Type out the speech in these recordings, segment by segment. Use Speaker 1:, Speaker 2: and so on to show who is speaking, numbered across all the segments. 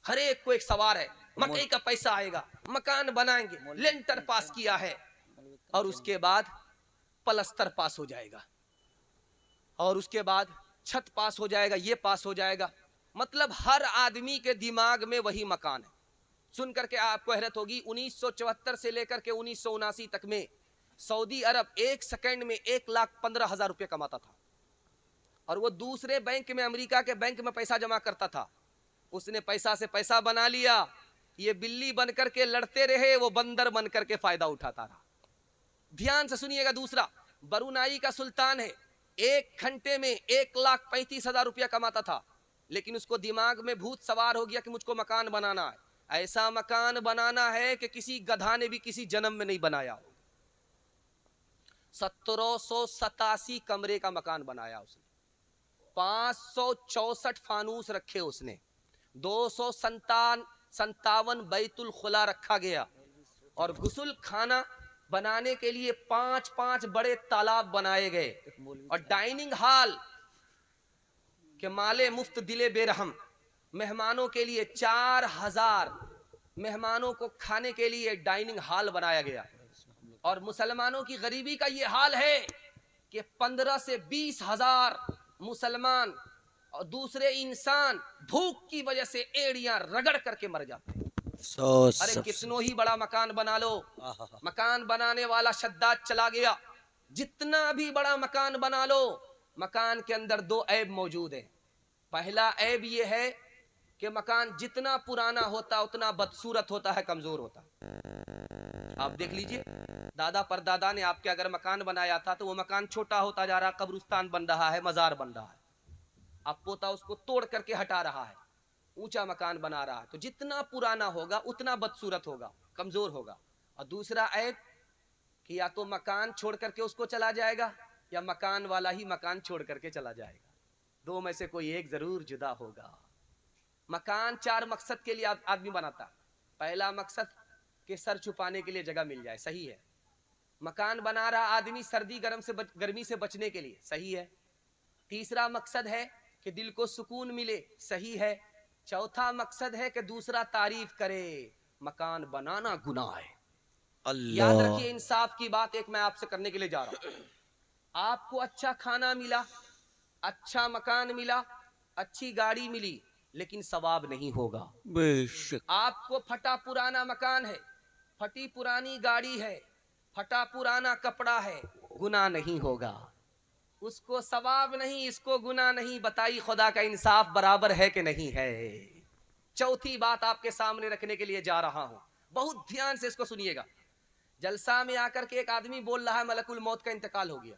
Speaker 1: हर एक को एक सवार है, मकई का पैसा आएगा, मकान बनाएंगे, लेंटर पास किया है, और उसके बाद पलस्तर पास हो जाएगा, और उसके बाद छत पास हो जाएगा, ये पास हो जाएगा। मतलब हर आदमी के दिमाग में वही मकान है। सुन करके आपको हैरत होगी, 1974 से लेकर के 1979 तक में सऊदी अरब एक सेकंड में 1,15,000 रुपये कमाता था, और वो दूसरे बैंक में, अमेरिका के बैंक में पैसा जमा करता था। उसने पैसा से पैसा बना लिया, ये बिल्ली बनकर के लड़ते रहे, वो बंदर बनकर के फायदा उठाता रहा। ध्यान से सुनिएगा। दूसरा, ब्रुनाई का सुल्तान है, 1 घंटे में 1,35,000 रुपया कमाता था, लेकिन उसको दिमाग में भूत सवार हो गया कि मुझको मकान बनाना है, ऐसा मकान बनाना है कि किसी गधा ने भी किसी जन्म में नहीं बनाया हो। 1787 कमरे का मकान बनाया उसने, 564 फानूस रखे उसने, 257 बैतुल खुला रखा गया, और गुस्ल खाना बनाने के लिए 5-5 बड़े तालाब बनाए गए, और डाइनिंग हॉल के माले मुफ्त दिले बेरहम, मेहमानों के लिए 4,000 मेहमानों को खाने के लिए डाइनिंग हॉल बनाया गया। और मुसलमानों की गरीबी का ये हाल है कि 15 से 20,000 मुसलमान और दूसरे इंसान भूख की वजह से एड़ियां रगड़ करके मर जाते हैं। अरे कितनो ही बड़ा मकान बना लो, मकान बनाने वाला शद्दाद चला गया, जितना भी बड़ा मकान बना लो, मकान के अंदर 2 ऐब मौजूद है। पहला ऐब ये है कि मकान जितना पुराना होता उतना बदसूरत होता है, कमजोर होता है। आप देख लीजिए, दादा परदादा ने आपके अगर मकान बनाया था तो वो मकान छोटा होता जा रहा, कब्रिस्तान बन रहा है, मजार बन रहा है, अब पोता उसको तोड़ करके हटा रहा है, ऊंचा मकान बना रहा है। तो जितना पुराना होगा उतना बदसूरत होगा, कमजोर होगा। और दूसरा ऐब कि या तो मकान छोड़ करके उसको चला जाएगा, या मकान वाला ही मकान छोड़ करके चला जाएगा, 2 में से कोई एक जरूर जुदा होगा। मकान 4 मकसद के लिए आदमी बनाता। पहला मकसद कि सर छुपाने के लिए जगह मिल जाए, सही है। मकान बना रहा आदमी सर्दी गर्मी से बचने के लिए, सही है। तीसरा मकसद है कि दिल को सुकून मिले, सही है। चौथा मकसद है कि दूसरा तारीफ करे। मकान बनाना गुनाह है। याद रखिए, इंसाफ की बात एक मैं आपसे करने के लिए जा रहा हूं। आपको अच्छा खाना मिला, अच्छा मकान मिला, अच्छी गाड़ी मिली, लेकिन सवाब नहीं होगा। आपको फटा पुराना मकान है, फटी पुरानी गाड़ी है, फटा पुराना कपड़ा है, गुनाह नहीं होगा। उसको सवाब नहीं, इसको गुनाह नहीं। बताइए खुदा का इंसाफ बराबर है कि नहीं है। चौथी बात आपके सामने रखने के लिए जा रहा हूं, बहुत ध्यान से इसको सुनिएगा। जलसा में आकर के एक आदमी बोल रहा है मलकुल मौत का इंतकाल हो गया।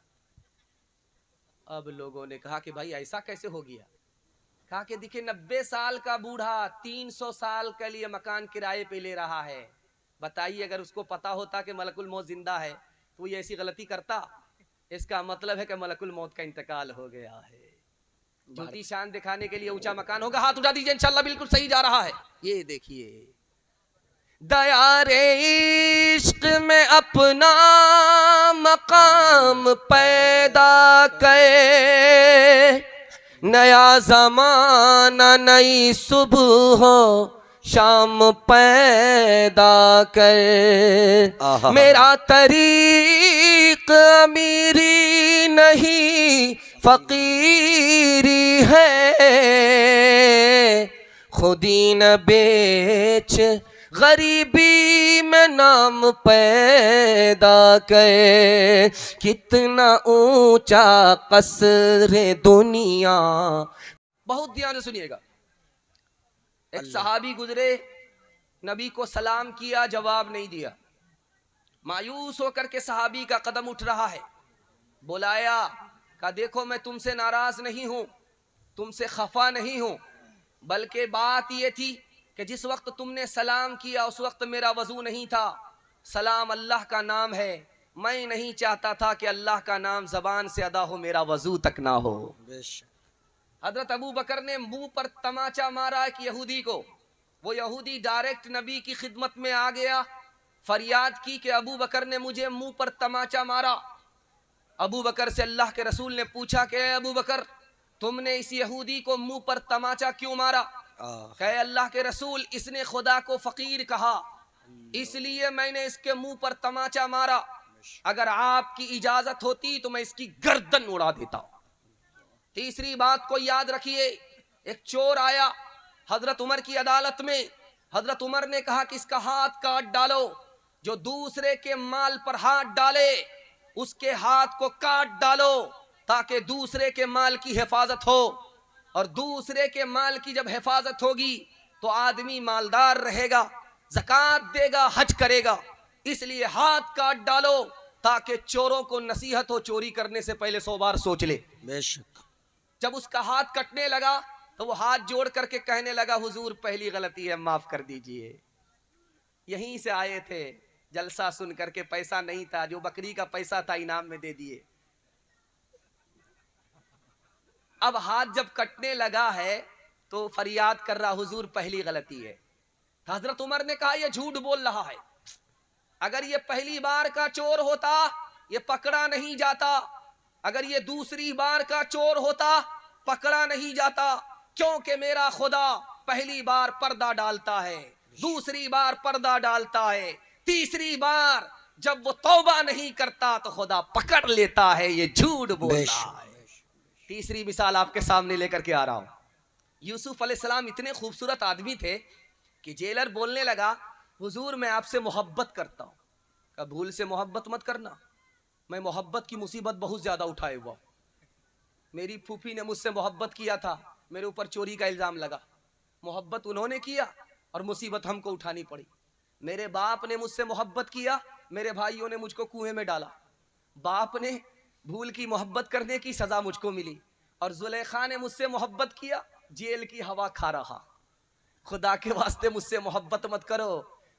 Speaker 1: अब लोगों ने कहा कि भाई ऐसा कैसे हो गया। कहा कि देखिए 90 साल का बूढ़ा 300 साल के लिए मकान किराए पे ले रहा है। बताइए अगर उसको पता होता कि मलकुल मौत जिंदा है तो ये ऐसी गलती करता। इसका मतलब है कि मलकुल मौत का इंतकाल हो गया है। झूठी शान दिखाने के लिए ऊंचा मकान होगा। हाथ उठा दीजिए, इंशाल्लाह बिल्कुल सही जा रहा है। ये देखिए, दया रे इश्क में अपना मकाम पैदा करे, नया जमाना नई सुबह हो शाम पैदा कर। मेरा तरीक अमीरी नहीं फकीरी है, खुदी न बेच गरीबी में नाम पैदा करे। कितना ऊंचा कसरे दुनिया। बहुत ध्यान से सुनिएगा। एक सहाबी गुजरे, नबी को सलाम किया, जवाब नहीं दिया। मायूस होकर के सहाबी का कदम उठ रहा है। बुलाया, कहा देखो मैं तुमसे नाराज नहीं हूं, तुमसे खफा नहीं हूं, बल्कि बात यह थी कि जिस वक्त तुमने सलाम किया उस वक्त मेरा वजू नहीं था। सलाम अल्लाह का नाम है, मैं नहीं चाहता था कि अल्लाह का नाम जबान से अदा हो, मेरा वजू तक ना हो। हजरत अबू बकर ने मुंह पर तमाचा मारा एक यहूदी को। वो यहूदी डायरेक्ट नबी की खिदमत में आ गया, फरियाद की कि अबू बकर ने मुझे मुंह पर तमाचा मारा। अबू बकर से अल्लाह के रसूल ने पूछा कि अबू बकर तुमने इस यहूदी को मुंह पर तमाचा क्यों मारा। कहे अल्लाह के रसूल, इसने खुदा को फकीर कहा, इसलिए मैंने इसके मुंह पर तमाचा मारा। अगर आपकी इजाजत होती तो मैं इसकी गर्दन उड़ा देता। तीसरी बात को याद रखिए, एक चोर आया हजरत उमर की अदालत में। हजरत उमर ने कहा कि इसका हाथ काट डालो। जो दूसरे के माल पर हाथ डाले उसके हाथ को काट डालो, ताकि दूसरे के माल की हिफाजत हो। और दूसरे के माल की जब हिफाजत होगी तो आदमी मालदार रहेगा, ज़कात देगा, हज करेगा। इसलिए हाथ काट डालो ताकि चोरों को नसीहत हो, चोरी करने से पहले 100 बार सोच ले।
Speaker 2: बेशक।
Speaker 1: जब उसका हाथ कटने लगा तो वो हाथ जोड़ करके कहने लगा, हुजूर पहली गलती है, माफ कर दीजिए। यहीं से आए थे, जलसा सुन करके पैसा नहीं था, जो बकरी का पैसा था इनाम में दे दिए। अब हाथ जब कटने लगा है तो फरियाद कर रहा, हुजूर पहली गलती है। हजरत उमर ने कहा, यह झूठ बोल रहा है। अगर ये पहली बार का चोर होता ये पकड़ा नहीं जाता, अगर ये दूसरी बार का चोर होता पकड़ा नहीं जाता, क्योंकि मेरा खुदा पहली बार पर्दा डालता है, दूसरी बार पर्दा डालता है, तीसरी बार जब वो तौबा नहीं करता तो खुदा पकड़ लेता है। ये झूठ बोल रहा है। तीसरी मिसाल आपके सामने लेकर के आ रहा हूं। यूसुफ अलैहिस्सलाम इतने खूबसूरत आदमी थे कि जेलर बोलने लगा, हुजूर मैं आपसे मोहब्बत करता हूं। कहा भूल से मोहब्बत मत करना, मैं मोहब्बत की मुसीबत बहुत ज्यादा उठाए हुआ। मेरी फूफी ने मुझसे मोहब्बत किया था, मेरे ऊपर चोरी का इल्जाम लगा। मोहब्बत उन्होंने किया और मुसीबत हमको उठानी पड़ी। मेरे बाप ने मुझसे मोहब्बत किया, मेरे भाइयों ने मुझको कुएं में डाला। बाप ने भूल की मोहब्बत करने की सजा मुझको मिली, और जुलेखा ने मुझसे मोहब्बत किया, जेल की हवा खा रहा। खुदा के वास्ते मुझसे मोहब्बत मत करो,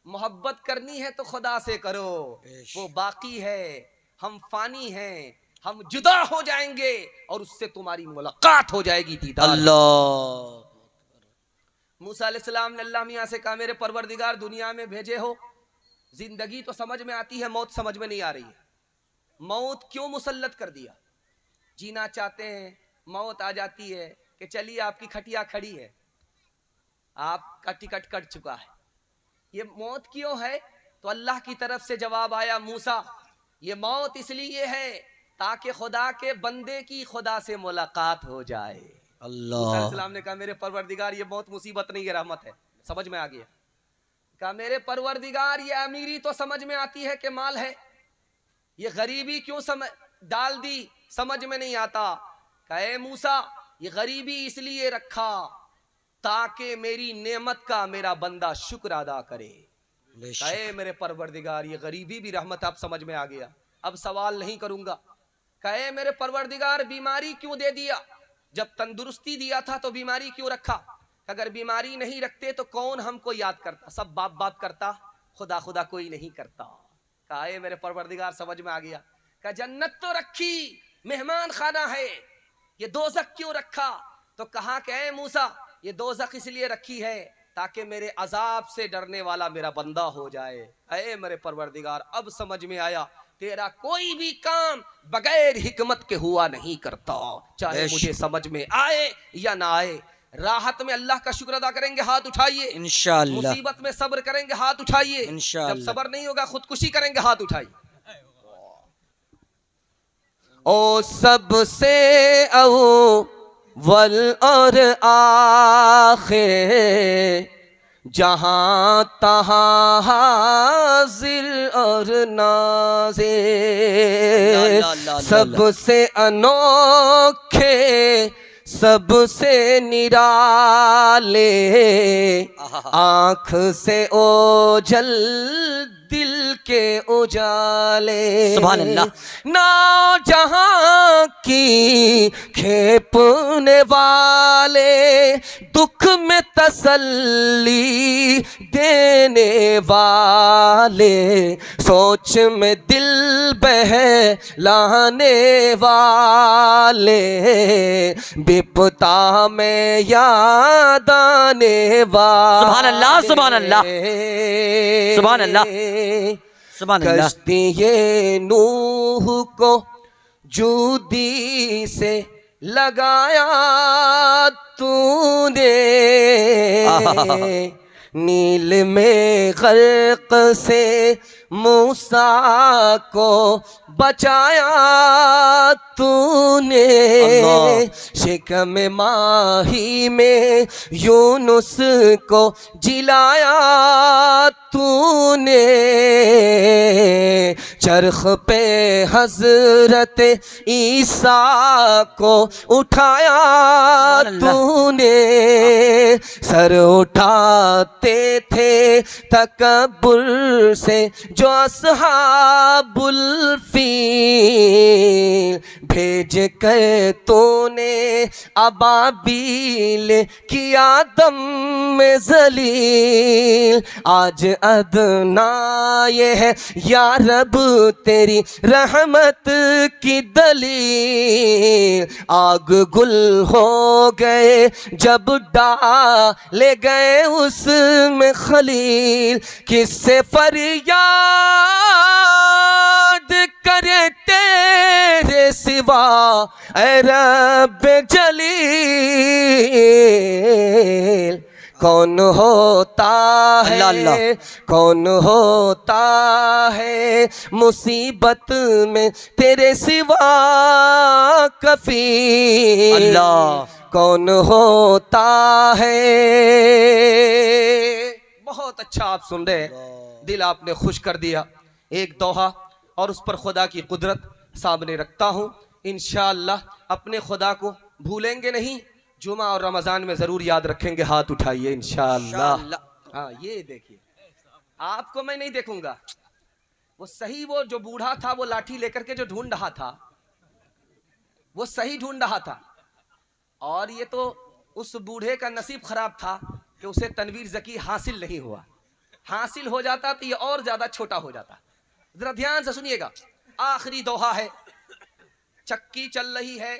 Speaker 1: मोहब्बत करनी है तो खुदा से करो, वो बाकी है, हम फानी हैं, हम जुदा हो जाएंगे और उससे तुम्हारी मुलाकात हो जाएगी। दीदार।
Speaker 2: अल्लाह।
Speaker 1: मूसा अलैहिस्सलाम ने अल्लाह मियां से कहा, मेरे परवरदिगार दुनिया में भेजे हो, जिंदगी तो समझ में आती है, मौत समझ में नहीं आ रही है। मौत क्यों मुसल्लत कर दिया? जीना चाहते हैं, मौत आ जाती है कि चलिए आपकी खटिया खड़ी है, आपका टिकट कट चुका है। ये मौत क्यों है? तो अल्लाह की तरफ से जवाब आया, मूसा ये मौत इसलिए है ताकि खुदा के बंदे की खुदा से मुलाकात हो जाए।
Speaker 2: अल्लाह।
Speaker 1: मूसा अलैहिस्सलाम ने कहा, मेरे परवरदिगार ये मौत मुसीबत नहीं है, रहमत है। समझ में आ गया। कहा मेरे परवरदिगार ये अमीरी तो समझ में आती है कि माल है, ये गरीबी क्यों डाल दी, समझ में नहीं आता। कहे मूसा ये गरीबी इसलिए रखा ताकि मेरी नेमत का मेरा बंदा शुक्र अदा करे। कहे मेरे परवरदिगार ये गरीबी भी रहमत, आप समझ में आ गया, अब सवाल नहीं करूंगा। कहे मेरे परवरदिगार बीमारी क्यों दे दिया, जब तंदुरुस्ती दिया था तो बीमारी क्यों रखा? अगर बीमारी नहीं रखते तो कौन हमको याद करता, सब बाप बाप करता, खुदा खुदा कोई नहीं करता। कहा मेरे परवरदिगार समझ में आ गया। कहा जन्नत तो रखी, मेहमान खाना है, ये दोज़ख क्यों रखा? तो कहा कि मूसा ये दोज़ख इसलिए रखी है ताकि मेरे अजाब से डरने वाला मेरा बंदा हो जाए। अरे मेरे परवरदिगार अब समझ में आया, तेरा कोई भी काम बगैर हिकमत के हुआ नहीं करता, चाहे मुझे समझ में आए या ना आए। राहत में अल्लाह का शुक्र अदा करेंगे, हाथ उठाइए। इंशाअल्लाह। मुसीबत में सब्र करेंगे, हाथ उठाइए। इंशाअल्लाह। जब सब्र नहीं होगा खुदकुशी करेंगे, हाथ उठाइए। ओ सबसे अव्वल और आखिर, जहां तहां हाजिर और नाज़िर, सबसे अनोखे सबसे निराले, आंख से ओझल दिल के उजाले, सुभान अल्लाह। ना जहां की खेपने वाले, दुख में तसल्ली देने वाले, सोच में दिल बहलाने वाले, विपदा में याद आने वाले। सुभान अल्लाह, सुभान अल्लाह, सुभान अल्लाह, सुभान अल्लाह। कश्ती ये नूह को जूदी से लगाया तूने, नील में गर्क से मूसा को बचाया तूने, शिकम माही में यूनुस को जिलाया तूने, चरख पे हजरत ईसा को उठाया तूने, सर उठाते थे तकब्बुर से जो अस्हाबुल फील, भेज कर तूने अबाबील किया दम में जलील, आज अदना ये है या रब तेरी रहमत की दलील, आग गुल हो गए जब डाले गए उसमें खलील, किससे फरियाद करे तेरे सिवा ऐ रब जलील, कौन होता है, कौन होता है मुसीबत में तेरे सिवा कफील, अल्लाह कौन होता है। बहुत अच्छा आप सुन रहे हैं, दिल आपने खुश कर दिया। एक दोहा और उस पर खुदा की कुदरत सामने रखता हूँ। इंशाअल्लाह अपने खुदा को भूलेंगे नहीं, जुमा और रमजान में जरूर याद रखेंगे। हाथ उठाइए इंशाअल्लाह। हाँ ये देखिए, आपको मैं नहीं देखूंगा, वो सही वो जो बूढ़ा था वो लाठी लेकर के जो ढूंढ रहा था वो सही ढूंढ रहा था, और ये तो उस बूढ़े का नसीब खराब था कि उसे तनवीर ज़की हासिल नहीं हुआ। हासिल हो जाता तो ये और ज्यादा छोटा हो जाता। जरा ध्यान से सुनिएगा, आखिरी दोहा है। चक्की चल रही है,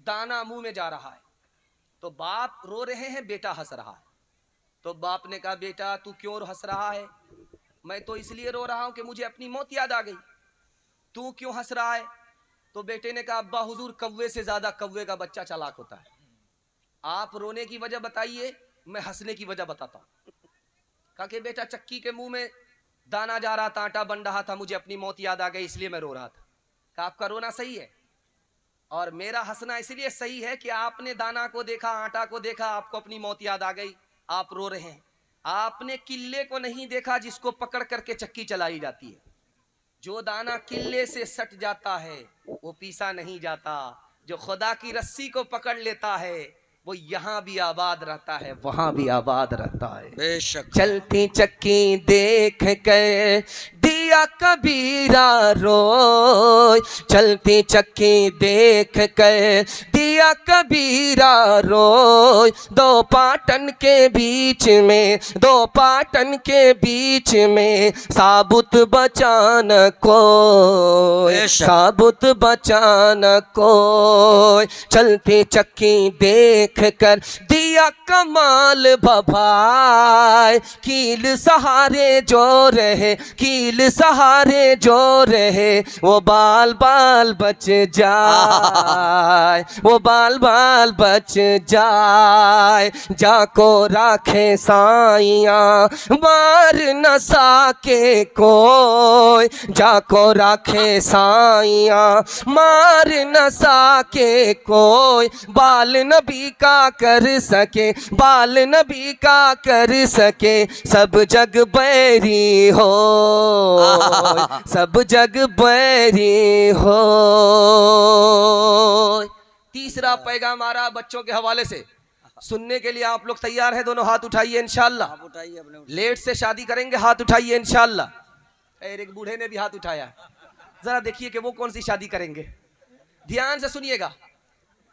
Speaker 1: दाना मुंह में जा रहा है, तो बाप रो रहे हैं, बेटा हंस रहा है। तो बाप ने कहा, बेटा तू क्यों हंस रहा है? मैं तो इसलिए रो रहा हूं कि मुझे अपनी मौत याद आ गई। तू क्यों हंस रहा है? तो बेटे ने कहा, अब्बा हुजूर कौवे से ज्यादा कौवे का बच्चा चालाक होता है। आप रोने की वजह बताइए, मैं हंसने की वजह बताता हूं। कहा कि बेटा चक्की के मुंह में दाना जा रहा था, आटा बन रहा था, मुझे अपनी मौत याद आ गई इसलिए मैं रो रहा था। कहा आपका रोना सही है और मेरा हंसना इसलिए सही है कि आपने दाना को देखा, आटा को देखा, आपको अपनी मौत याद आ गई, आप रो रहे हैं। आपने किल्ले को नहीं देखा जिसको पकड़ करके चक्की चलाई जाती है। जो दाना किल्ले से सट जाता है वो पीसा नहीं जाता, जो खुदा की रस्सी को पकड़ लेता है वो यहाँ भी आबाद रहता है, वहां भी आबाद रहता है। बेशक चलती चक्की देख कर दिया कबीरा रोय, चलती चक्की देख कर दिया कबीरा रोय, दो पाटन के बीच में, दो पाटन के बीच में साबुत बचान कोई, साबुत बचान कोई। चलती चक्की देख कर दिया कमाल भभाए, कील सहारे जो रहे, कील सहारे जो रहे, वो बाल बाल बच जाए, वो बाल बाल बच जाए। जाको राखे साइयां मार न साके कोई, जाको राखे साइयां मार न साके कोई, बाल नबी का कर सके, बाल नबी का कर सके, सब जग बैरी हो, सब जग बैरी हो। तीसरा पैगाम आ रहा बच्चों के हवाले से, सुनने के लिए आप लोग तैयार हैं? दोनों हाथ उठाइए इंशाअल्लाह। लेट से शादी करेंगे, हाथ उठाइए इंशाअल्लाह। एक बूढ़े ने भी हाथ उठाया, जरा देखिए कि वो कौन सी शादी करेंगे। ध्यान से सुनिएगा।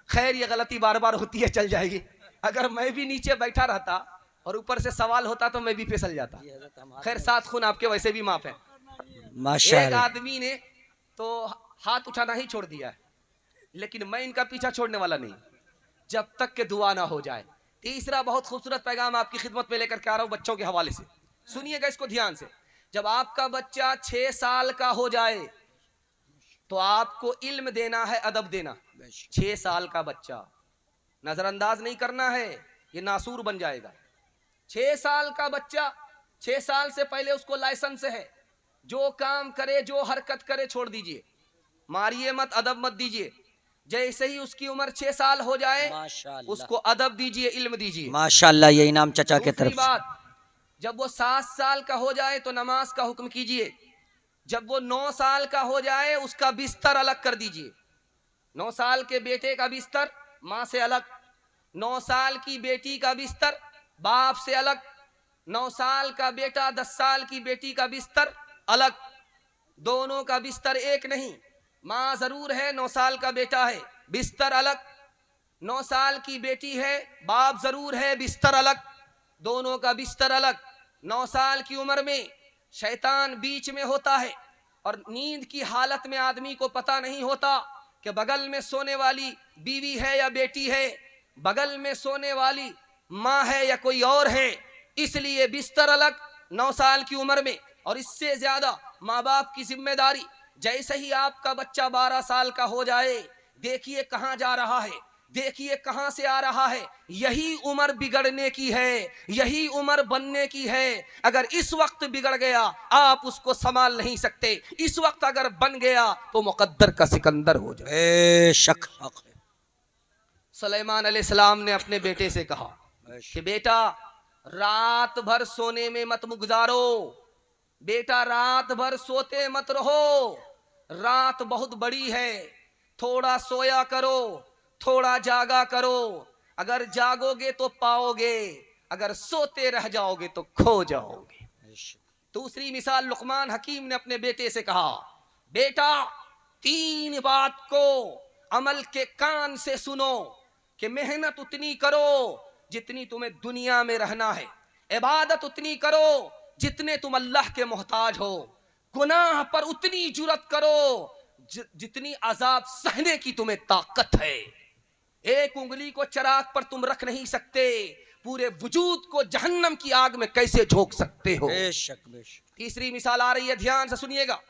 Speaker 1: खैर ये गलती बार बार होती है, चल जाएगी। अगर मैं भी नीचे बैठा रहता और ऊपर से सवाल होता तो मैं भी फिसल जाता। खैर सात खून आपके वैसे भी माफ है। एक आदमी ने तो हाथ उठाना ही छोड़ दिया है, लेकिन मैं इनका पीछा छोड़ने वाला नहीं जब तक के दुआ ना हो जाए। तीसरा बहुत खूबसूरत पैगाम आपकी खिदमत में लेकर के आ रहा हूं बच्चों के हवाले से, सुनिएगा इसको ध्यान से। जब आपका बच्चा 6 साल का हो जाए, तो आपको इल्म देना है, अदब देना। 6 साल का बच्चा नजरअंदाज नहीं करना है, ये नासूर बन जाएगा। 6 साल का बच्चा, 6 साल से पहले उसको लाइसेंस है, जो काम करे, जो हरकत करे छोड़ दीजिए, मारिए मत, अदब मत दीजिए। जैसे ही उसकी उम्र 6 साल हो जाए उसको अदब दीजिए, इल्म दीजिए।
Speaker 2: माशाअल्लाह, ये इनाम चाचा के तरफ से।
Speaker 1: बात, जब वो 7 साल का हो जाए तो नमाज का हुक्म कीजिए। जब वो 9 साल का हो जाए उसका बिस्तर अलग कर दीजिए। 9 साल के बेटे का बिस्तर माँ से अलग, 9 साल की बेटी का बिस्तर बाप से अलग, 9 साल का बेटा 10 साल की बेटी का बिस्तर अलग, दोनों का बिस्तर एक नहीं। माँ जरूर है, 9 साल का बेटा है, बिस्तर अलग। 9 साल की बेटी है, बाप जरूर है, बिस्तर अलग, दोनों का बिस्तर अलग। 9 साल की उम्र में शैतान बीच में होता है और नींद की हालत में आदमी को पता नहीं होता कि बगल में सोने वाली बीवी है या बेटी है, बगल में सोने वाली माँ है या कोई और है। इसलिए बिस्तर अलग 9 साल की उम्र में। और इससे ज्यादा माँ बाप की जिम्मेदारी, जैसे ही आपका बच्चा 12 साल का हो जाए, देखिए कहाँ जा रहा है, देखिए कहां से आ रहा है। यही उम्र बिगड़ने की है, यही उम्र बनने की है। अगर इस वक्त बिगड़ गया आप उसको संभाल नहीं सकते, इस वक्त अगर बन गया तो मुकद्दर का सिकंदर हो जाए।
Speaker 2: बेशक
Speaker 1: सुलेमान अलैहिस्सलाम ने अपने बेटे से कहा कि बेटा रात भर सोने में मत गुजारो, बेटा रात भर सोते मत रहो, रात बहुत बड़ी है, थोड़ा सोया करो, थोड़ा जागा करो। अगर जागोगे तो पाओगे, अगर सोते रह जाओगे तो खो जाओगे। दूसरी मिसाल लुकमान हकीम ने अपने बेटे से कहा, बेटा 3 बात को अमल के कान से सुनो कि मेहनत उतनी करो जितनी तुम्हें दुनिया में रहना है, इबादत उतनी करो जितने तुम अल्लाह के मोहताज हो, गुनाह पर उतनी जुर्रत करो जितनी अजाब सहने की तुम्हें ताकत है। एक उंगली को चिराग पर तुम रख नहीं सकते, पूरे वजूद को जहन्नम की आग में कैसे झोंक सकते हो।
Speaker 2: बेशक बेशक।
Speaker 1: तीसरी मिसाल आ रही है, ध्यान से सुनिएगा।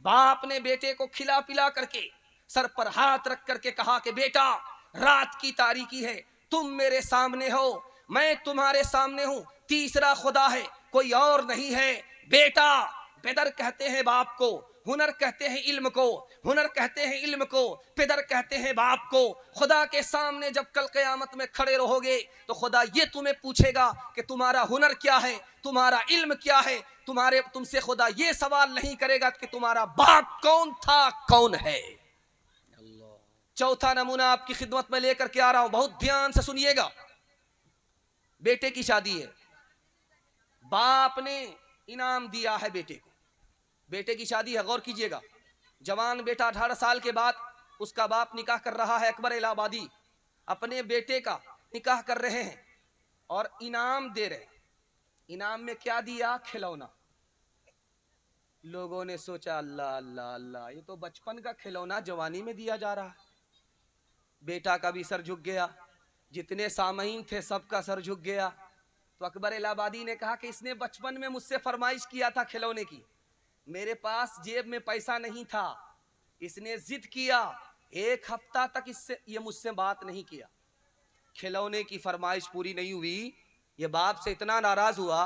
Speaker 1: बाप ने बेटे को खिला पिला करके सर पर हाथ रख करके कहा कि बेटा रात की तारीकी है, तुम मेरे सामने हो, मैं तुम्हारे सामने हूं, तीसरा खुदा है, कोई और नहीं है। बेटा, बेदर कहते हैं बाप को, हुनर कहते हैं इल्म को, हुनर कहते हैं इल्म को, पिदर कहते हैं बाप को। खुदा के सामने जब कल क़यामत में खड़े रहोगे तो खुदा ये तुम्हें पूछेगा कि तुम्हारा हुनर क्या है, तुम्हारा इल्म क्या है। तुमसे खुदा ये सवाल नहीं करेगा कि तुम्हारा बाप कौन था, कौन है। चौथा नमूना आपकी खिदमत में लेकर के आ रहा हूं, बहुत ध्यान से सुनिएगा। बेटे की शादी है, बाप ने इनाम दिया है बेटे को, बेटे की शादी है, गौर कीजिएगा। जवान बेटा 18 साल के बाद उसका बाप निकाह कर रहा है, अकबर इलाहाबादी अपने बेटे का निकाह कर रहे हैं और इनाम दे रहे हैं। इनाम में क्या दिया? खिलौना। लोगों ने सोचा अल्लाह अल्लाह अल्लाह, ये तो बचपन का खिलौना जवानी में दिया जा रहा है। बेटा का भी सर झुक गया, जितने सामईन थे सबका सर झुक गया। तो अकबर इलाहाबादी ने कहा कि इसने बचपन में मुझसे फरमाइश किया था खिलौने की, मेरे पास जेब में पैसा नहीं था, इसने जिद किया, 1 हफ्ता तक इससे ये मुझसे बात नहीं किया, खिलौने की फरमाइश पूरी नहीं हुई। ये बाप से इतना नाराज हुआ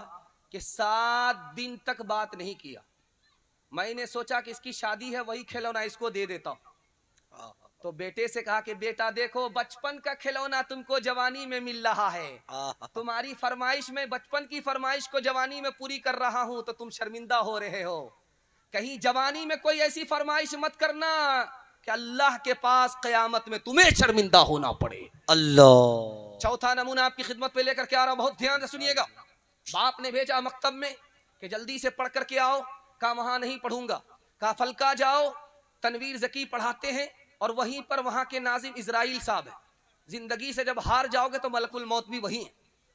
Speaker 1: कि 7 दिन तक बात नहीं किया। मैंने सोचा कि इसकी शादी है, वही खिलौना इसको दे देता हूं। तो बेटे से कहा कि बेटा देखो, बचपन का खिलौना तुमको जवानी में मिल रहा है, तुम्हारी फरमाइश में बचपन की फरमाइश को जवानी में पूरी कर रहा हूं तो तुम शर्मिंदा हो रहे हो। कहीं जवानी में कोई ऐसी फरमाइश मत करना कि अल्लाह के पास क़यामत में तुम्हें शर्मिंदा होना पड़े।
Speaker 2: अल्लाह।
Speaker 1: चौथा नमूना आपकी खिदमत पे लेकर के आ रहा हूं, बहुत ध्यान से सुनिएगा। बाप ने भेजा मकतब में कि जल्दी से पढ़ करके आओ। कहा वहां नहीं पढ़ूंगा। कहा फलका जाओ, तनवीर ज़की पढ़ाते हैं और वहीं पर वहां के नाजिम इजराइल साहब है। जिंदगी से जब हार जाओगे तो मलकुल मौत भी वही है।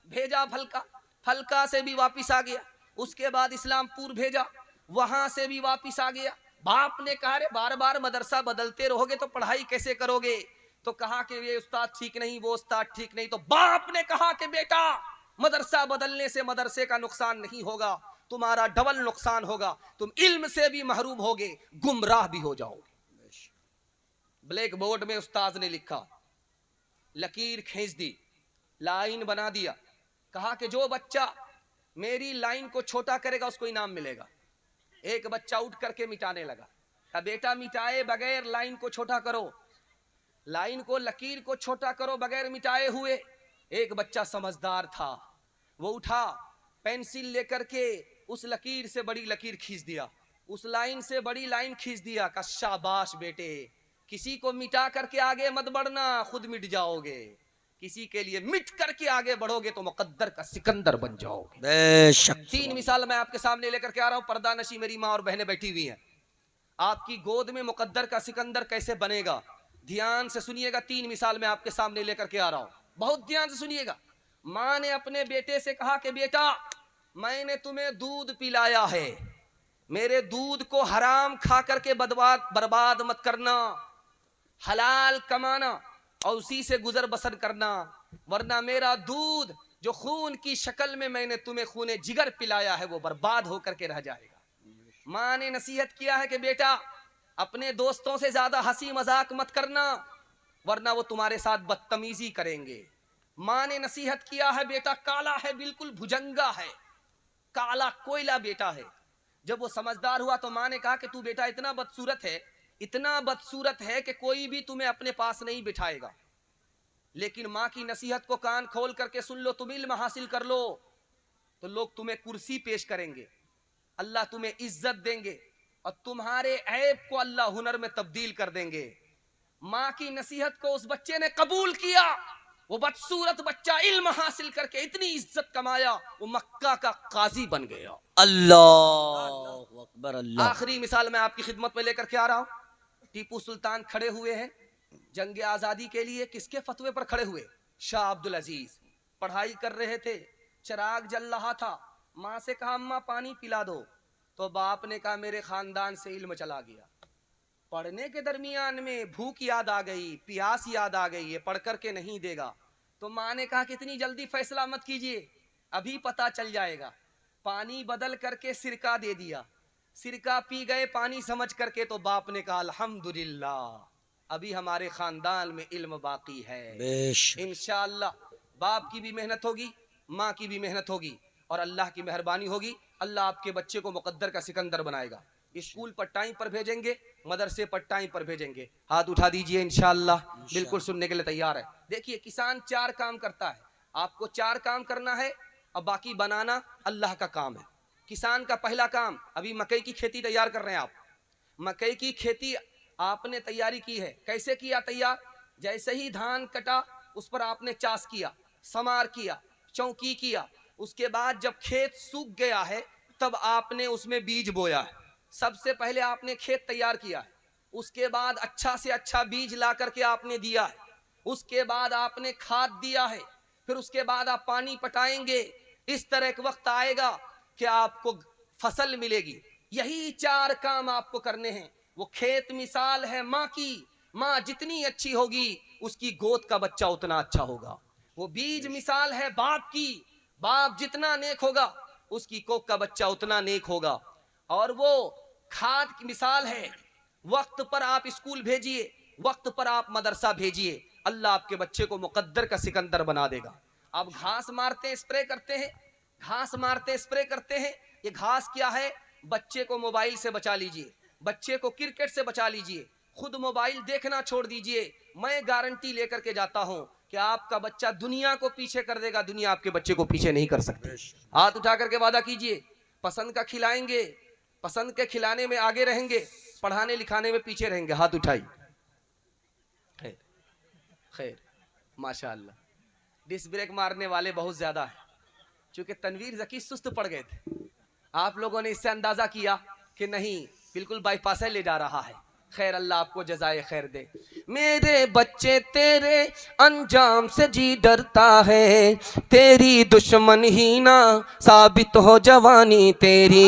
Speaker 1: भेजा फलका, फलका से भी वापिस आ गया। उसके बाद इस्लामपुर भेजा, वहां से भी वापिस आ गया। बाप ने कहा रे बार बार मदरसा बदलते रहोगे तो पढ़ाई कैसे करोगे? तो कहा कि ये उस्ताद ठीक नहीं, वो उस्ताद ठीक नहीं। तो बाप ने कहा कि बेटा मदरसा बदलने से मदरसे का नुकसान नहीं होगा, तुम्हारा डबल नुकसान होगा, तुम इल्म से भी महरूम होगे, गुमराह भी हो जाओगे। ब्लैक बोर्ड में उस्ताद ने लिखा, लकीर खींच दी, लाइन बना दिया, कहा कि जो बच्चा मेरी लाइन को छोटा करेगा उसको इनाम मिलेगा। एक बच्चा उठ करके मिटाने लगा, कहा बेटा मिटाए बगैर लाइन को छोटा करो, लाइन को लकीर को छोटा करो बगैर मिटाए हुए। एक बच्चा समझदार था, वो उठा, पेंसिल लेकर के उस लकीर से बड़ी लकीर खींच दिया, उस लाइन से बड़ी लाइन खींच दिया। का शाबाश बेटे, किसी को मिटा करके आगे मत बढ़ना, खुद मिट जाओगे। किसी के लिए मिट करके आगे बढ़ोगे तो मुकद्दर का सिकंदर बन जाओगे।
Speaker 2: बेशक।
Speaker 1: 3 मिसाल मैं आपके सामने लेकर के आ रहा हूं। पर्दा नशी मेरी माँ और बहनें बैठी हुई हैं, आपकी गोद में मुकद्दर का सिकंदर कैसे बनेगा, ध्यान से सुनिएगा। 3 मिसाल मैं आपके सामने लेकर के आ रहा हूं, बहुत ध्यान से सुनिएगा। माँ ने अपने बेटे से कहा कि बेटा मैंने तुम्हें दूध पिलाया है, मेरे दूध को हराम खा करके बर्बाद मत करना, हलाल कमाना और उसी से गुजर बसर करना, वरना मेरा दूध जो खून की शक्ल में मैंने तुम्हें खूने जिगर पिलाया है वो बर्बाद होकर के रह जाएगा। माँ ने नसीहत किया है कि बेटा अपने दोस्तों से ज्यादा हंसी मजाक मत करना, वरना वो तुम्हारे साथ बदतमीजी करेंगे। माँ ने नसीहत किया है बेटा काला है, बिल्कुल भुजंगा है, काला कोयला बेटा है। जब वो समझदार हुआ तो माँ ने कहा कि तू बेटा इतना बदसूरत है, इतना बदसूरत है कि कोई भी तुम्हें अपने पास नहीं बिठाएगा। लेकिन माँ की नसीहत को कान खोल करके सुन लो, तुम इल्म हासिल कर लो तो लोग तुम्हें कुर्सी पेश करेंगे, अल्लाह तुम्हें इज्जत देंगे और तुम्हारे ऐब को अल्लाह हुनर में तब्दील कर देंगे। माँ की नसीहत को उस बच्चे ने कबूल किया, वो बदसूरत बच्चा इल्म हासिल करके इतनी इज्जत कमाया, वो मक्का का काजी बन गया।
Speaker 2: अल्लाह अकबर। अल्लाह।
Speaker 1: आखिरी मिसाल मैं आपकी खिदमत में लेकर के आ रहा हूं। टीपू सुल्तान खड़े हुए हैं जंग आजादी के लिए, किसके फतवे पर खड़े हुए? शाह अब्दुल अजीज। पढ़ाई कर रहे थे, चिराग जल रहा था, माँ से कहा अम्मा पानी पिला दो, तो बाप ने कहा मेरे खानदान से इल्म चला गया। पढ़ने के दरमियान में भूख याद आ गई, प्यास याद आ गई, ये पढ़ करके नहीं देगा। तो माँ ने कहा कितनी जल्दी फैसला मत कीजिए, अभी पता चल जाएगा। पानी बदल करके सिरका दे दिया, सिरका पी गए पानी समझ करके, तो बाप ने कहा अल्हम्दुलिल्लाह अभी हमारे खानदान में इल्म बाकी है। इंशाअल्लाह बाप की भी मेहनत होगी, माँ की भी मेहनत होगी और अल्लाह की मेहरबानी होगी, अल्लाह आपके बच्चे को मुकद्दर का सिकंदर बनाएगा। स्कूल पर टाइम पर भेजेंगे, मदरसे पर टाइम पर भेजेंगे। हाथ उठा दीजिए, इंशाअल्लाह बिल्कुल सुनने के लिए तैयार है। देखिए किसान 4 काम करता है, आपको 4 काम करना है और बाकी बनाना अल्लाह का काम है। किसान का पहला काम, अभी मकई की खेती तैयार कर रहे हैं आप, मकई की खेती आपने तैयारी की है। कैसे किया तैयार? जैसे ही धान कटा उस पर आपने चास किया, समार किया, चौकी किया, उसके बाद जब खेत सूख गया है तब आपने उसमें बीज बोया है। सबसे पहले आपने खेत तैयार किया है, उसके बाद अच्छा से अच्छा बीज ला करके आपने दिया है, उसके बाद आपने खाद दिया है, फिर उसके बाद आप पानी पटाएंगे। इस तरह एक वक्त आएगा कि आपको फसल मिलेगी। यही 4 काम आपको करने हैं। वो खेत मिसाल है माँ की, माँ जितनी अच्छी होगी उसकी गोद का बच्चा उतना अच्छा होगा। वो बीज मिसाल है बाप की, बाप जितना नेक होगा उसकी कोख का बच्चा उतना नेक होगा। और वो खाद की मिसाल है, वक्त पर आप स्कूल भेजिए, वक्त पर आप मदरसा भेजिए, अल्लाह आपके बच्चे को मुकद्दर का सिकंदर बना देगा। अब घास मारते स्प्रे करते हैं, घास मारते स्प्रे करते हैं, ये घास क्या है? बच्चे को मोबाइल से बचा लीजिए, बच्चे को क्रिकेट से बचा लीजिए, खुद मोबाइल देखना छोड़ दीजिए। मैं गारंटी लेकर के जाता हूं कि आपका बच्चा दुनिया को पीछे कर देगा, दुनिया आपके बच्चे को पीछे नहीं कर सकती। हाथ उठा करके वादा कीजिए, पसंद का खिलाएंगे, पसंद के खिलाने में आगे रहेंगे, पढ़ाने लिखाने में पीछे रहेंगे। हाथ उठाई। खैर खैर माशाअल्लाह। डिस्क ब्रेक मारने वाले बहुत ज्यादा है, चूंकि तनवीर जकी सुस्त पड़ गए थे, आप लोगों ने इससे अंदाजा किया कि नहीं बिल्कुल बाईपास ले जा रहा है। खैर अल्लाह आपको जज़ाए खैर दे। मेरे बच्चे तेरे अंजाम से जी डरता है, तेरी दुश्मन ही ना साबित हो जवानी तेरी।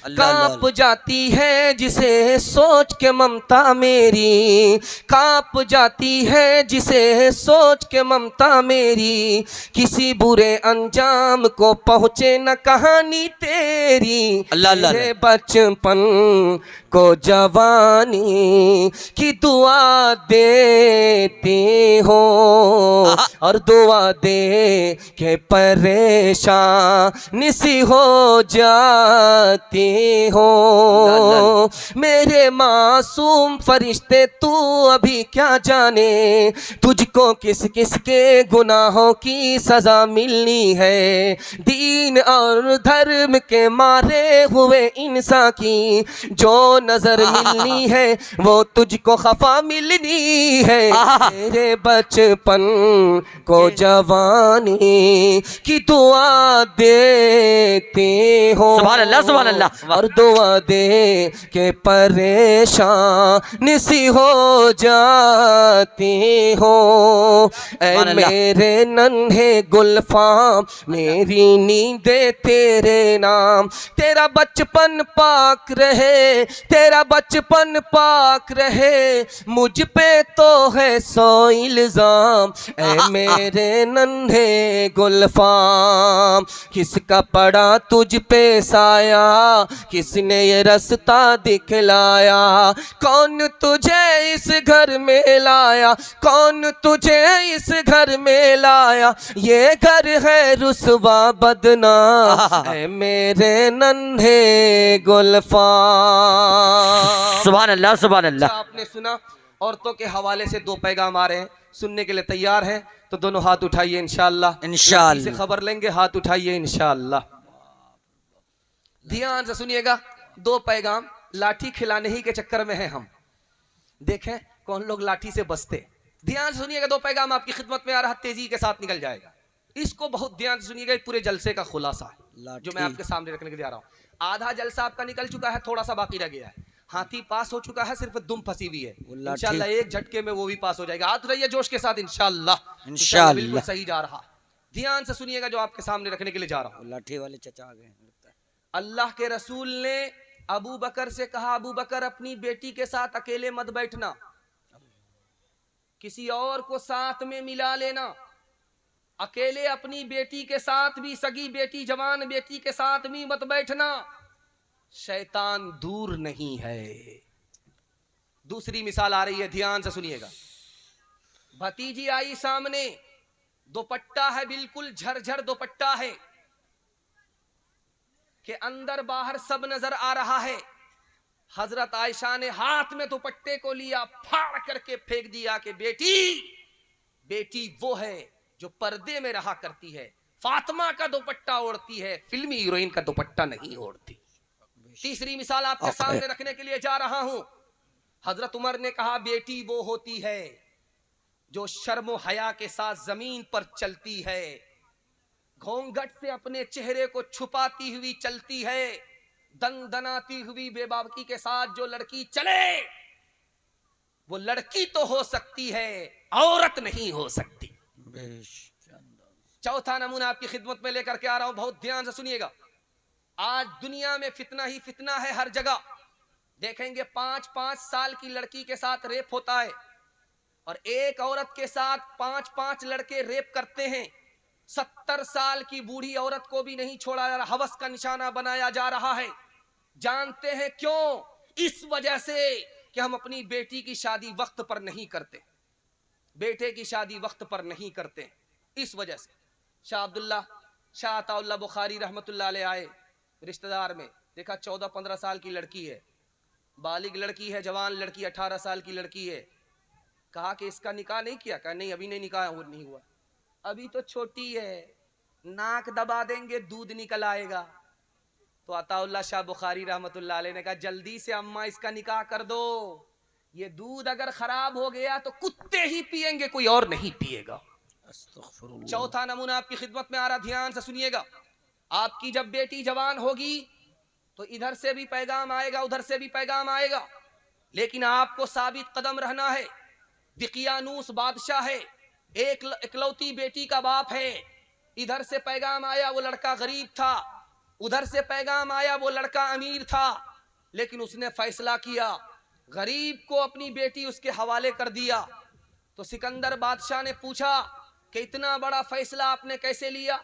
Speaker 1: कांप जाती है जिसे सोच के ममता मेरी, कांप जाती है जिसे सोच के ममता मेरी, किसी बुरे अंजाम को पहुँचे न कहानी तेरी। मेरे बचपन को जवानी की दुआ देती हो, और दुआ दे के परेशान सी हो जाती हो। मेरे मासूम फरिश्ते तू अभी क्या जाने, तुझको किस किस के गुनाहों की सजा मिलनी है। दीन और धर्म के मारे हुए इंसान की जो नजर मिलनी है वो तुझको खफा मिलनी है। मेरे बचपन को जवानी की दुआ देते हो,
Speaker 2: सुभान अल्लाह, सुभान अल्लाह।
Speaker 1: और दुआ दे के परेशान सी हो जाती हो। ऐ मेरे नन्हे गुलफाम मेरी नींदे तेरे नाम, तेरा बचपन पाक रहे, तेरा बचपन पाक रहे, मुझ पे तो है 100 इल्जाम। ऐ मेरे नन्हे गुलफाम किसका पड़ा तुझ पे साया, किसने ये रास्ता दिखलाया, कौन तुझे इस घर में लाया, कौन तुझे इस घर में लाया, ये घर है रुसवा बदनाम। ऐ मेरे नन्हे गुलफाम।
Speaker 2: सुभान अल्लाह, सुभान अल्लाह।
Speaker 1: आपने सुना, औरतों के हवाले से 2 पैगाम आ रहे हैं, सुनने के लिए तैयार हैं तो दोनों हाथ उठाइए इंशाअल्लाह।
Speaker 2: इंशाअल्लाह
Speaker 1: से खबर लेंगे, हाथ उठाइए इंशाअल्लाह। ध्यान से सुनिएगा, 2 पैगाम। लाठी खिलाने ही के चक्कर में है हम, देखें कौन लोग लाठी से बचते। ध्यान से सुनिएगा, 2 पैगाम आपकी खिदमत में आ रहा, तेजी के साथ निकल जाएगा। इसको बहुत ध्यान से सुनिएगा, पूरे जलसे का खुलासा है जो मैं आपके सामने रखने के लिए आ रहा हूँ। आधा जलसा आपका निकल चुका है, थोड़ा सा बाकी रह गया है। हाथी पास हो चुका है, सिर्फ दुम फंसी हुई है। इंशाल्लाह एक झटके में वो भी पास हो जाएगा। हाथ रहिए जोश के साथ इंशाल्लाह। इंशाल्लाह बिल्कुल सही जा रहा। ध्यान से सुनिएगा जो आपके सामने रखने के लिए जा रहा हूँ।
Speaker 2: लाठी वाले चचा आ गए।
Speaker 1: अल्लाह के रसूल ने अबू बकर से कहा, अबू बकर अपनी बेटी के साथ अकेले मत बैठना, किसी और को साथ में मिला लेना। अकेले अपनी बेटी के साथ भी, सगी बेटी, जवान बेटी के साथ भी मत बैठना, शैतान दूर नहीं है। दूसरी मिसाल आ रही है, ध्यान से सुनिएगा। भतीजी आई सामने, दुपट्टा है, बिल्कुल झरझर दुपट्टा है कि अंदर बाहर सब नजर आ रहा है। हजरत आयशा ने हाथ में दुपट्टे को लिया, फाड़ करके फेंक दिया कि बेटी, बेटी वो है जो पर्दे में रहा करती है, फातिमा का दुपट्टा ओढ़ती है, फिल्मी हीरोइन का दुपट्टा नहीं ओढ़ती। तीसरी मिसाल आपके सामने रखने के लिए जा रहा हूं। हजरत उमर ने कहा, बेटी वो होती है जो शर्म हया के साथ जमीन पर चलती है, घोंघट से अपने चेहरे को छुपाती हुई चलती है, दनदनाती हुई बेबाकी के साथ जो लड़की चले वो लड़की तो हो सकती है, औरत नहीं हो सकती। चौथा नमूना आपकी खिदमत में लेकर के आ रहा हूं, बहुत ध्यान से सुनिएगा। आज दुनिया में फितना ही फितना है, हर जगह देखेंगे 5-5 साल की लड़की के साथ रेप होता है, और एक औरत के साथ 5-5 लड़के रेप करते हैं। 70 साल की बूढ़ी औरत को भी नहीं छोड़ा जा रहा, हवस का निशाना बनाया जा रहा है। जानते हैं क्यों? इस वजह से कि हम अपनी बेटी की शादी वक्त पर नहीं करते, बेटे की शादी वक्त पर नहीं करते। इस वजह से शाह अब्दुल्ला, शाह अताउल्लाह बुखारी रहमतुल्लाह अलैह आए रिश्तेदार में, देखा 14-15 साल की लड़की है, बालिग लड़की है, जवान लड़की, 18 साल की लड़की है। कहा कि इसका निकाह नहीं किया? कहा नहीं, अभी नहीं निकाह नहीं हुआ, अभी तो छोटी है, नाक दबा देंगे दूध निकल आएगा। तो अताउल्लाह शाह बुखारी रहमतुल्लाह अलैह ने कहा, जल्दी से अम्मा इसका निकाह कर दो, ये दूध अगर खराब हो गया तो कुत्ते ही पिएंगे, कोई और नहीं पिएगा। चौथा नमूना आपकी खिदमत में आ रहा, ध्यान से सुनिएगा। आपकी जब बेटी जवान होगी तो इधर से भी पैगाम आएगा, उधर से भी पैगाम आएगा, लेकिन आपको साबित कदम रहना है। दिकियानूस बादशाह है, एक इकलौती बेटी का बाप है। इधर से पैगाम आया, वो लड़का गरीब था, उधर से पैगाम आया, वो लड़का अमीर था लेकिन उसने फैसला किया, गरीब को अपनी बेटी उसके हवाले कर दिया। तो सिकंदर बादशाह ने पूछा कि इतना बड़ा फैसला आपने कैसे लिया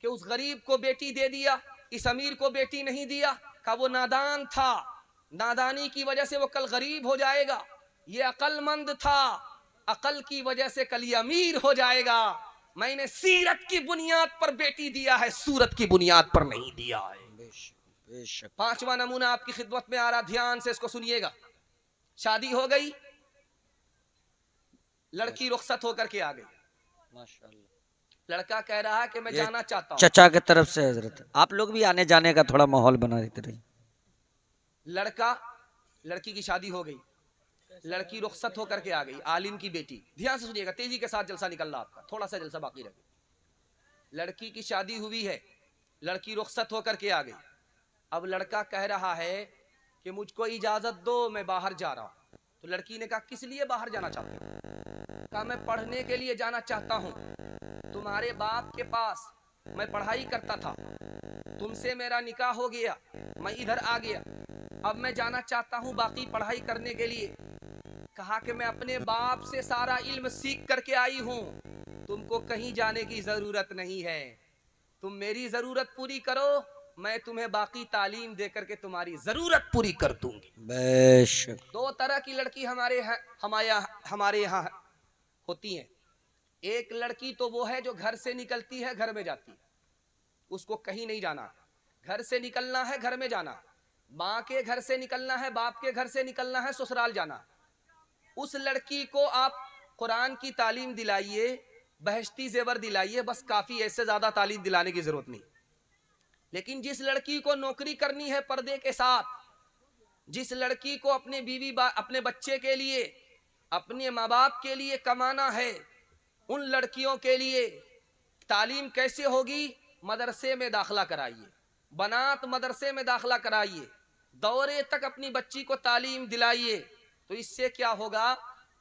Speaker 1: कि उस गरीब को बेटी दे दिया, इस अमीर को बेटी नहीं दिया? कहा वो नादान था, नादानी की वजह से वो कल गरीब हो जाएगा। ये अक्लमंद था, अकल की वजह से कल ये अमीर हो जाएगा। मैंने सीरत की बुनियाद पर बेटी दिया है, सूरत की बुनियाद पर नहीं दिया है।
Speaker 2: बेशक।
Speaker 1: पांचवा नमूना आपकी खिदमत में आ रहा, ध्यान से इसको सुनिएगा। शादी हो गई, लड़की रुखसत होकर के आ गई।
Speaker 2: माशाअल्लाह।
Speaker 1: लड़का कह रहा है कि मैं जाना चाहता हूँ।
Speaker 2: चचा की तरफ से हजरत, आप लोग भी आने जाने का थोड़ा माहौल बना देते रहिए।
Speaker 1: लड़की की शादी हो गई, लड़की रुखसत होकर के आ गई, आलिम की बेटी। ध्यान से सुनिएगा, तेजी के साथ जलसा निकल रहा आपका, थोड़ा सा जलसा बाकी रह गया। लड़की की शादी हुई है, लड़की रुखसत होकर के आ गई। अब लड़का कह रहा है कि मुझको इजाजत दो, मैं बाहर जा रहा हूं। तो लड़की ने कहा किस लिए बाहर जाना चाहती हो? कहा मैं पढ़ने के लिए जाना चाहता हूं, तुम्हारे बाप के पास मैं पढ़ाई करता था, तुमसे मेरा निकाह हो गया, मैं इधर आ गया, अब मैं जाना चाहता हूं बाकी पढ़ाई करने के लिए। कहा कि मैं अपने बाप से सारा इल्म सीख करके आई हूं, तुमको कहीं जाने की जरूरत नहीं है, तुम मेरी जरूरत पूरी करो, मैं तुम्हें बाकी तालीम दे करके तुम्हारी जरूरत पूरी कर दूंगी।
Speaker 2: बेशक।
Speaker 1: दो तरह की लड़की हमारे यहाँ होती हैं। एक लड़की तो वो है जो घर से निकलती है घर में जाती है, उसको कहीं नहीं जाना, घर से निकलना है घर में जाना, माँ के घर से निकलना है, बाप के घर से निकलना है, ससुराल जाना। उस लड़की को आप कुरान की तालीम दिलाइए, बहश्ती जेवर दिलाइए, बस काफी, ऐसे ज्यादा तालीम दिलाने की जरूरत नहीं। लेकिन जिस लड़की को नौकरी करनी है पर्दे के साथ, जिस लड़की को अपने अपने बच्चे के लिए, अपने माँ बाप के लिए कमाना है, उन लड़कियों के लिए तालीम कैसे होगी? मदरसे में दाखिला कराइए, बनात मदरसे में दाखिला कराइए, दौरे तक अपनी बच्ची को तालीम दिलाइए। तो इससे क्या होगा?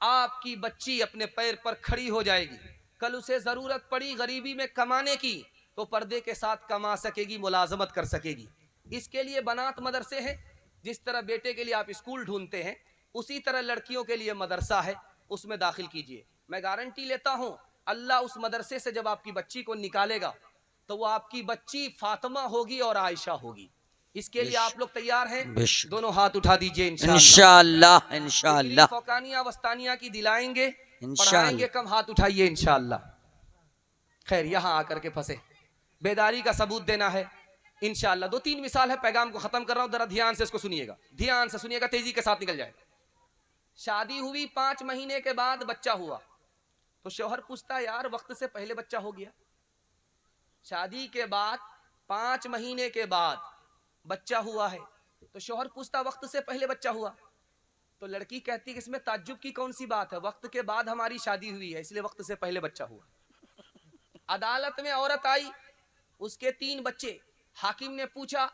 Speaker 1: आपकी बच्ची अपने पैर पर खड़ी हो जाएगी। कल उसे जरूरत पड़ी गरीबी में कमाने की तो पर्दे के साथ कमा सकेगी, मुलाजमत कर सकेगी। इसके लिए बनात मदरसे हैं। जिस तरह बेटे के लिए आप स्कूल ढूंढते हैं, उसी तरह लड़कियों के लिए मदरसा है, उसमें दाखिल कीजिए। मैं गारंटी लेता हूं, अल्लाह उस मदरसे से जब आपकी बच्ची को निकालेगा तो वो आपकी बच्ची फातिमा होगी और आयशा होगी। इसके लिए आप लोग तैयार हैं? दोनों हाथ उठा दीजिए।
Speaker 2: इंशाअल्लाह। इंशाअल्लाह।
Speaker 1: फौकानिया वस्तानिया की दिलाएंगे, पढ़ाएंगे कम, हाथ उठाइए इंशाअल्लाह। खैर, यहाँ आकर के फंसे, बेदारी का सबूत देना है इंशाअल्लाह। 2-3 मिसाल है, पैगाम को खत्म कर रहा हूं, जरा ध्यान से इसको सुनिएगा, ध्यान से सुनिएगा, तेजी के साथ निकल जाए। शादी हुई, 5 महीने के बाद बच्चा हुआ तो शौहर पूछता यार वक्त से पहले बच्चा हो गया। शादी के बाद 5 महीने के बाद बच्चा हुआ है तो शौहर पूछता वक्त से पहले बच्चा हुआ। तो लड़की कहती कि इसमें ताज्जुब की कौन सी बात है, वक्त के बाद हमारी शादी हुई है इसलिए वक्त से पहले बच्चा हुआ। अदालत में औरत आई, उसके 3 बच्चे। हाकिम ने पूछा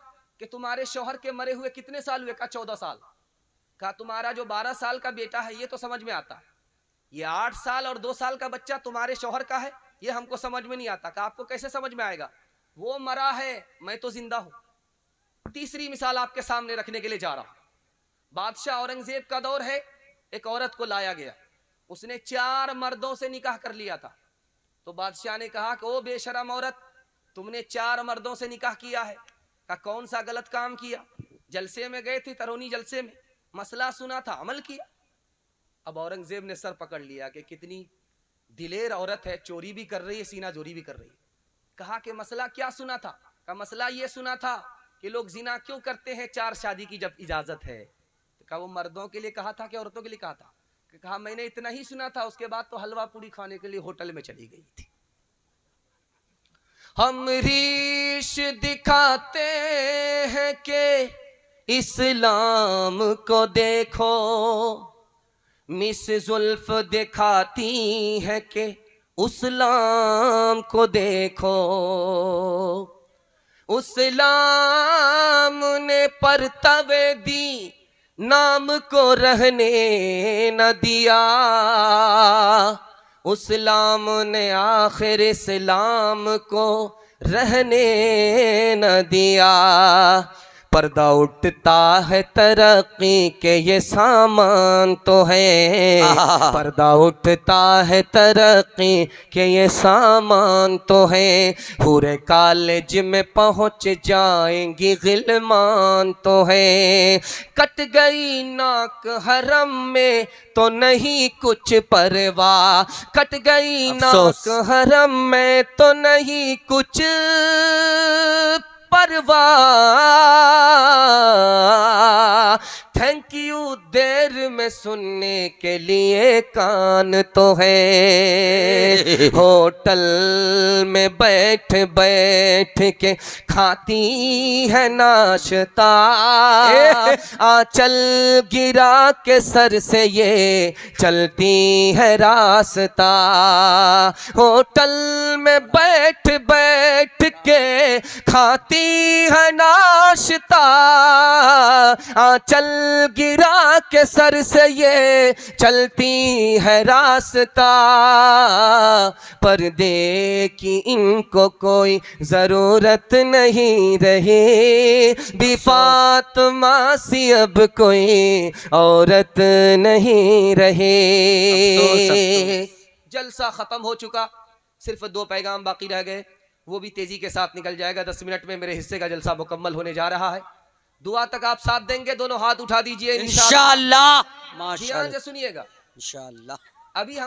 Speaker 1: कि तुम्हारे शौहर के मरे हुए कितने साल हुए? कहा 14 साल। कहा तुम्हारा जो 12 साल का बेटा है ये तो समझ में आता है, ये 8 साल और 2 साल का बच्चा तुम्हारे शौहर का है, ये हमको समझ में नहीं आता। कहा आपको कैसे समझ में आएगा, वो मरा है, मैं तो जिंदा हूं। तीसरी मिसाल आपके सामने रखने के लिए जा रहा हूं। बादशाह औरंगजेब का दौर है, एक औरत को लाया गया, उसने 4 मर्दों से निकाह कर लिया था। तो बादशाह ने कहा कि ओ बेशरम औरत, तुमने 4 मर्दों से निकाह किया है। कहा कौन सा गलत काम किया? जलसे में गए थे, तरोनी जलसे में, मसला सुना था, अमल किया। अब औरंगजेब ने सर पकड़ लिया कि कितनी दिलेर औरत है, चोरी भी कर रही है, सीना जोरी भी कर रही है। कहा कि मसला क्या सुना था? कहा मसला ये सुना था कि लोग जिना क्यों करते हैं 4 शादी की जब इजाजत है। तो कहा वो मर्दों के लिए कहा था कि औरतों के लिए कहा था? कहा मैंने इतना ही सुना था, उसके बाद तो हलवा पूरी खाने के लिए होटल में चली गई थी। हम रीश दिखाते हैं कि इस्लाम को देखो, मिस जुल्फ दिखाती है कि उस्लाम को देखो। उस्लाम ने परतवे दी, नाम को रहने न दिया। उस्लाम ने आखिर इस्लाम को रहने न दिया। पर्दा उठता है तरक्की के ये सामान तो है, पर्दा उठता है तरक्की के ये सामान तो है। पूरे कॉलेज में पहुंच जाएंगी गिलमान तो है। कट गई नाक हरम में तो नहीं कुछ परवाह, कट गई
Speaker 2: अफसोस।
Speaker 1: नाक हरम में तो नहीं कुछ परवाह। थैंक यू देर में सुनने के लिए कान तो है। होटल में बैठ बैठ के खाती है नाश्ता, आंचल गिरा के सर से ये चलती है रास्ता। होटल में बैठ बैठ के खाती है नाश्ता, आंचल गिरा के सर से ये चलती है रास्ता। पर्दे की इनको कोई जरूरत नहीं रही, भी फातिमा सी अब कोई औरत नहीं रही। जलसा खत्म हो चुका, सिर्फ 2 पैगाम बाकी रह गए, वो भी तेजी के साथ निकल जाएगा। 10 मिनट में मेरे हिस्से का जलसा मुकम्मल होने जा रहा है। दुआ तक आप साथ देंगे, दोनों हाथ उठा दीजिए इंशाअल्लाह।
Speaker 2: इंशाअल्लाह।
Speaker 1: ध्यान से सुनिएगा।
Speaker 2: इंशाअल्लाह।
Speaker 1: अभी हम